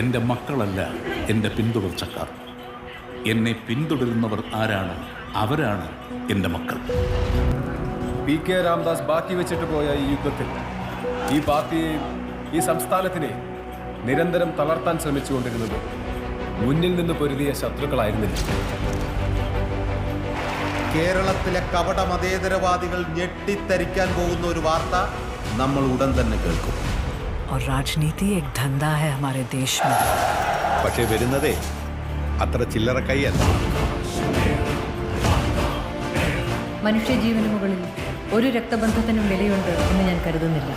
എൻ്റെ മക്കളല്ല എൻ്റെ പിന്തുടർച്ചക്കാർ. എന്നെ പിന്തുടരുന്നവർ ആരാണ്? അവരാണ് എൻ്റെ മക്കൾ. PK രാംദാസ് ബാക്കി വെച്ചിട്ട് പോയ ഈ യുദ്ധത്തിൽ ഈ പാർട്ടിയെയും ഈ സംസ്ഥാനത്തിനെ നിരന്തരം തളർത്താൻ ശ്രമിച്ചുകൊണ്ടിരുന്നത് മുന്നിൽ നിന്ന് പൊരുതിയ ശത്രുക്കളായിരുന്നില്ല. കേരളത്തിലെ കപട മതേതരവാദികൾ ഞെട്ടിത്തരിക്കാൻ പോകുന്ന ഒരു വാർത്ത നമ്മൾ ഉടൻ തന്നെ കേൾക്കും. और राजनीति एक धंधा है हमारे देश में. പക്ഷേ വരുന്നതേ അത്ര ചില്ലറ കൈയല്ല. മനുഷ്യജീവന് മുകളിൽ ഒരു രക്തബന്ധത്തിനും വിലയുണ്ട് എന്ന് ഞാൻ കരുതുന്നില്ല.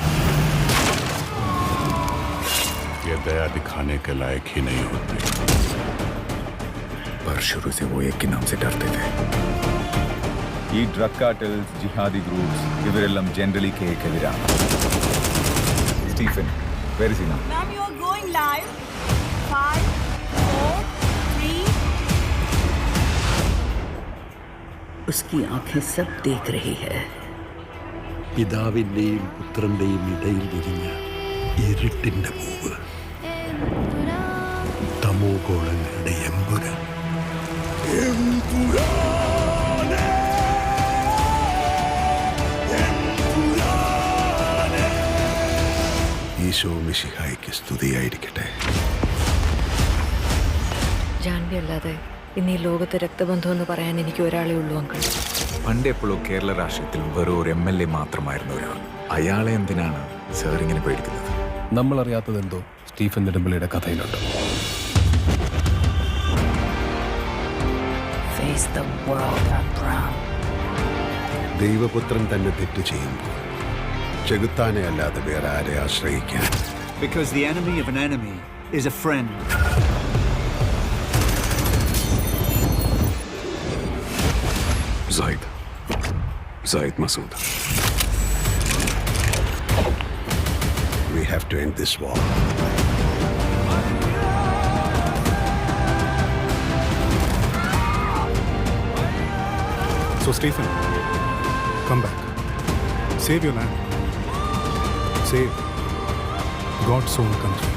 ये दया दिखाने के लायक ही नहीं होते, पर शुरू से वो एक के नाम से डरते थे. ഈ ഡ്രഗ് കാർട്ടൽസ്, ജിഹാദി ഗ്രൂപ്പ്സ് ഇവരെല്ലാം ജനറലി കേക്കെതിരാണ്. Stephen, where is he now? Ma'am, you are going live. 5, 4, 3. उसकी आंखें सब देख रही है. പിതാവിന്റെയും പുത്രന്റെയും ഇടയിൽ വിരിഞ്ഞ ഇരുട്ടിന്റെ പൂവ്, തമോ ഗോളങ്ങളുടെ എമ്പുരാൻ. ഈശോ മിശിഹായ്ക്ക് സ്തുതിയായിരിക്കട്ടെ. ജാൻവി അല്ലാതെ ഇന്ന് ഈ ലോകത്ത് രക്തബന്ധം എന്ന് പറയാൻ എനിക്ക് ഒരാളേ ഉള്ളൂ അങ്കിൾ. പണ്ടെപ്പോഴും കേരള രാഷ്ട്രീയത്തിൽ വെറും ഒരു MLA മാത്രമായിരുന്നു ഒരാൾ. അയാളെ എന്തിനാണ് സാർ ഇങ്ങനെ പേടിക്കുന്നത്? നമ്മൾ അറിയാത്തതെന്തോ Stephen നെടുമ്പള്ളിയുടെ കഥയിലുണ്ട്. Face the world, Abraham. ദൈവപുത്രൻ തന്നെ തെറ്റ് ചെയ്യുമ്പോൾ ചെകുത്താനെ അല്ലാതെ വേറെ ആരെ ആശ്രയിക്കാൻ? Because the enemy of an enemy is a friend. Zaid Masood. We have to end this war. So Stephen, come back. Save your land. Save God's own country.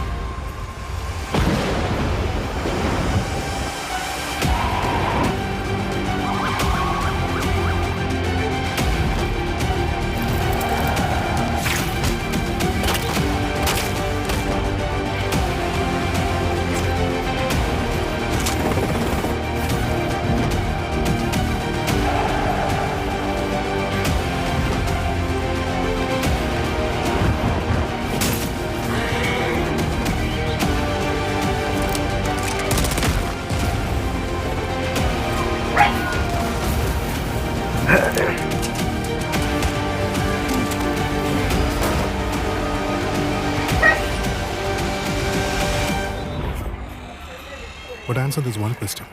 But answer this one question.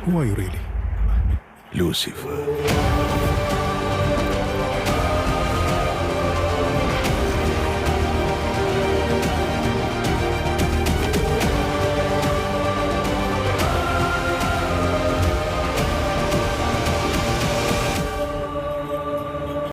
Who are you really? Lucifer.